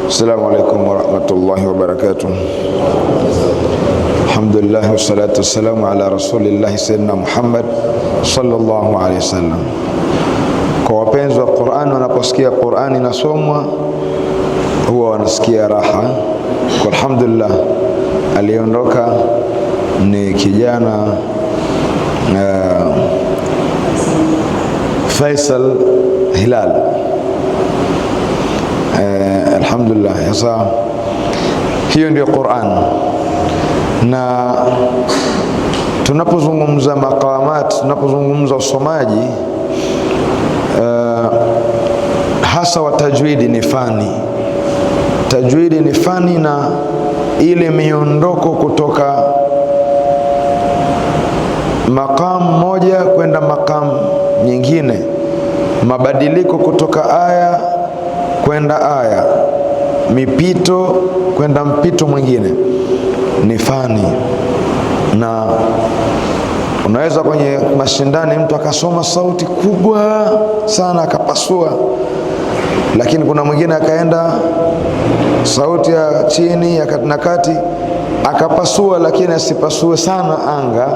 Assalamu alaikum warahmatullahi wabarakatuh. Alhamdulillah wassalatu wassalamu ala rasulillahi sayyidina Muhammad sallallahu alaihi wasallam. Kwa wapenzi wa Qur'an, wanaposikia Qur'an inasomwa huwa wanasikia raha. Kwa alhamdulillah, aliondoka ni kijana Faisal Hilal. Alhamdulillah. Sasa hiyo ndio Qur'an, na tunapozungumza maqamat, tunapozungumza usomaji hasa wa tajwidi ni fani. Tajwidi ni fani, na ile miondoko kutoka maqam moja kwenda maqam nyingine, mabadiliko kutoka aya kwenda aya, mipito kwenda mpito mwingine, ni fani. Na unaweza kwenye mashindani mtu akasoma sauti kubwa sana akapasua, lakini kuna mwingine akaenda sauti ya chini ya kati na kati akapasua, lakini asipasue sana anga,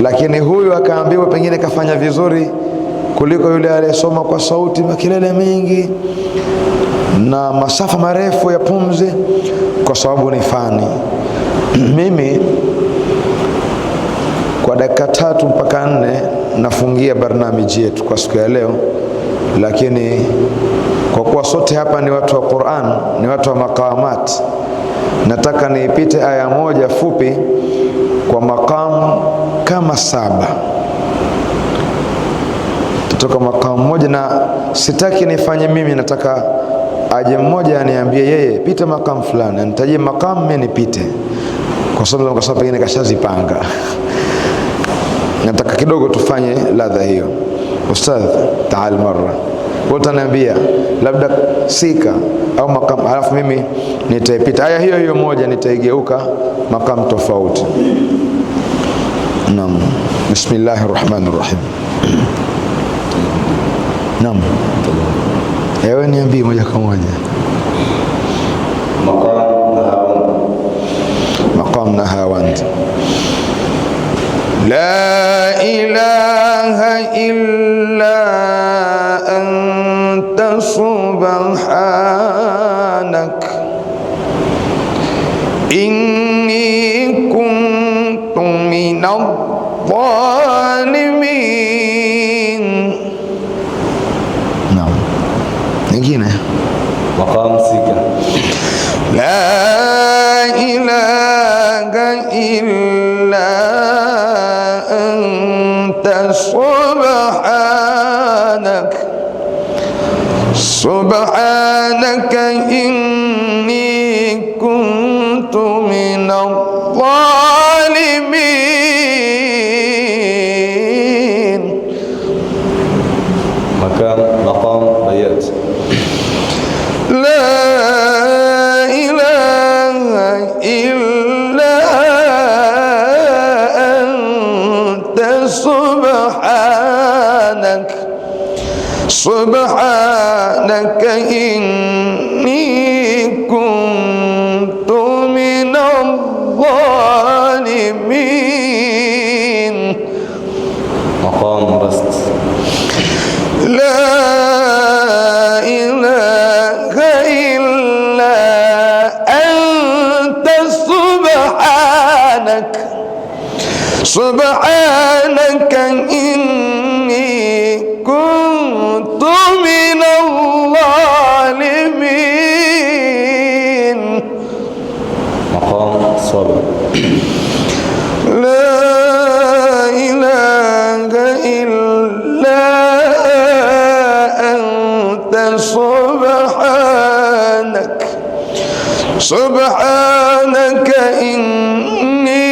lakini huyu akaambiwa pengine kafanya vizuri kuliko yule aliyesoma kwa sauti makelele mengi na masafa marefu ya pumzi, kwa sababu ni fani. Mimi kwa dakika 3 mpaka 4 nafungia barnamiji yetu kwa siku ya leo, lakini kwa kuwa sote hapa ni watu wa Qur'an, ni watu wa maqamat, nataka niipite aya moja fupi kwa maqam kama 7. Tutoka maqam moja, na sitaki nifanye mimi, nataka aje mmoja aniambie yeye pita maqam fulani, nitajie maqam mimi nipite, kwa sababu pengine kashazipanga. Nataka kidogo tufanye ladha hiyo. Ustadh, taal marra, utaniambia labda sika au maqam, alafu mimi nitaipita aya hiyo hiyo moja, nitaigeuka maqam tofauti. Naam. Bismillahir rahmanir rahim. Naam. Ewe niambie moja kwa moja. Maqam Nahawand. La ilaha illa anta subhanak inni kuntu minadh dhalimin. Naam. Nyingine maqam sika. La ilaha illa anta subhanak subhanaka inni kuntu minadh dhalimin. Maqam bayat. La ilaha illa anta subhanak subhanaka inni kuntu minadh dhalimin. Maqam rast. La ilaha illa anta subhanak subhanaka inni kuntu minadh dhalimin. Maqam sabr. La ilaha illa anta subhanak subhanaka inni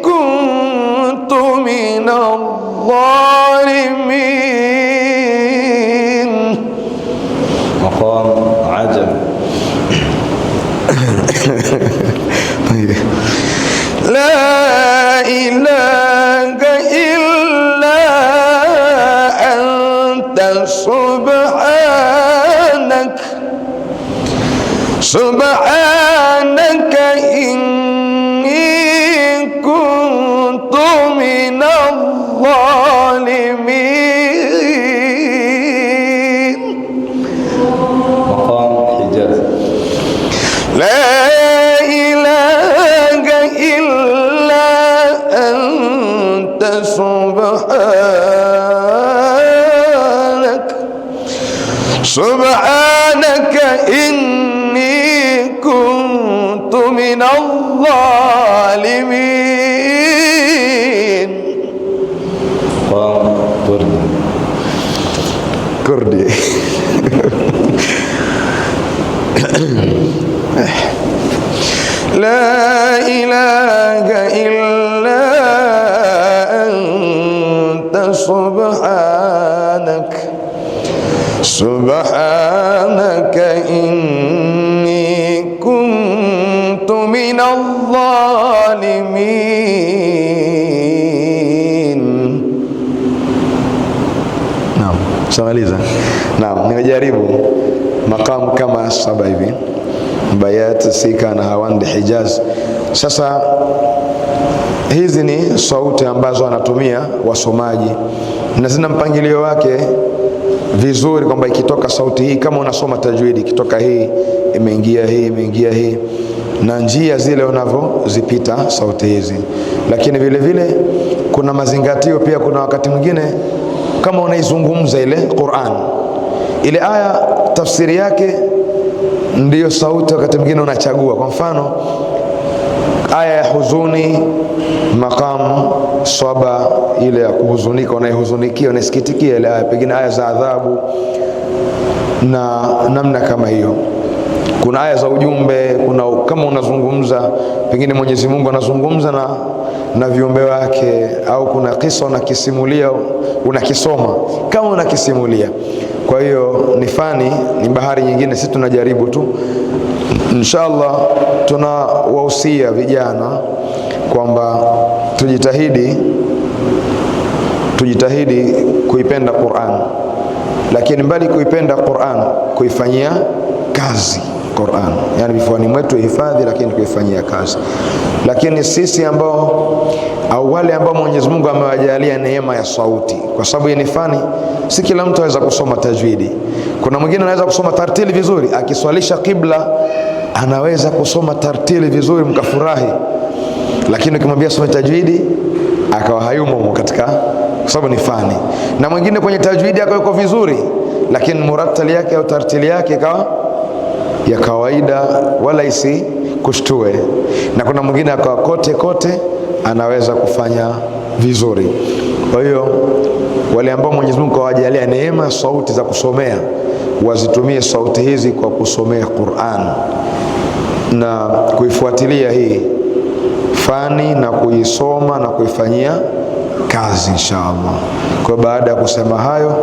kuntu minadh dhalimin. Maqam ajam. La ilaha illa anta subhanak subhanaka inni kuntu minadh-dhalimin. مقام حجاز. لا إله إلا أنت سبحانك إني كنت من الظالمين. مقام كردي. لا إله إلا أنت سبحانك إني كنت من الظالمين. Naam, shamaliza. Naam, nimejaribu makamu kama 7 hivi, Bayat, Sika na Hawandi, Hijaz. Sasa hizi ni sauti ambazo anatumia wasomaji na zina mpangilio wake vizuri, kwamba ikitoka sauti hii, kama unasoma tajwidi, ikitoka hii imeingia hii, imeingia hii, na njia zile unavyozipita sauti hizi. Lakini vile vile kuna mazingatio pia. Kuna wakati mwingine kama unaizungumza ile Qur'an, ile aya, tafsiri yake ndiyo sauti, wakati mwingine unachagua. Kwa mfano aya ya huzuni, maqam swaba, ile ya kuhuzunika, unaihuzunikia, unasikitikia ile aya. Pengine aya za adhabu na namna kama hiyo. Kuna aya za ujumbe, kuna kama unazungumza, pengine Mwenyezi Mungu anazungumza na viumbe wake, au kuna kisa unakisimulia, unakisoma kama unakisimulia. Kwa hiyo ni fani, ni bahari nyingine. Sisi tunajaribu tu, inshallah. Tunawahusia vijana kwamba tujitahidi kuipenda Qur'an, lakini mbali kuipenda Qur'an, kuifanyia kazi Qur'an, yani vifuani mwetu hifadhi, lakini kuifanyia kazi. Lakini sisi ambao, au wale ambao Mwenyezi Mungu amewajalia neema ya sauti, kwa sababu ni fani, si kila mtu anaweza kusoma tajwidi. Kuna mwingine anaweza kusoma tartili vizuri, akiswalisha kibla anaweza kusoma tartili vizuri, mkafurahi. Lakini ukimwambia soma tajwidi, akawa hayumo katika, kwa sababu ni fani. Na mwingine kwenye tajwidi akawa vizuri, lakini muratali yake au tartili yake ikawa ya kawaida, wala isi kushtue. Na kuna mwingine akawa kote anaweza kufanya vizuri. Kwa hiyo wale ambao Mwenyezi Mungu kawajalia neema sauti za kusomea, wazitumie sauti hizi kwa kusomea Qur'an na kuifuatilia hii fani na kuisoma na kuifanyia kazi inshallah. Kwa baada ya kusema hayo,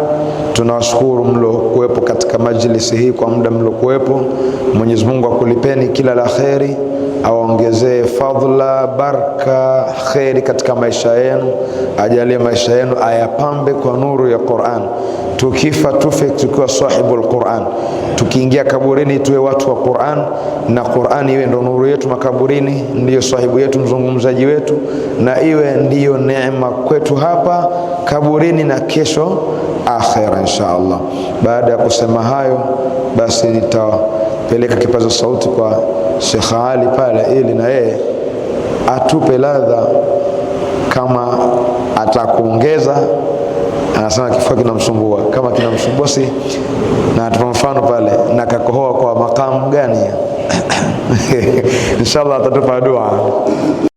tunawashukuru mlokuwepo katika majlisi hii kwa muda mlokuwepo. Mwenyezi Mungu akulipeni kila la kheri, awaongezee fadhila, baraka, kheri katika maisha yenu, ajalie maisha yenu ayapambe kwa nuru ya Qur'an. Tukifa tufe tukiwa sahibul Qur'an, tukiingia kaburini tuwe watu wa Qur'an, na Qur'an iwe ndo nuru yetu makaburini, ndiyo sahibu yetu, mzungumzaji wetu, na iwe ndiyo neema kwetu hapa kaburini na kesho akhera inshallah. Baada ya kusema hayo, basi nitapeleka kipaza sauti kwa Sheikh Ali pale, ili na yeye atupe ladha, kama atakuongeza. Anasema kifua kinamsumbua, kama kinamsumbua si na atupa mfano pale, na kakohoa kwa makamu gani inshallah atatupa dua.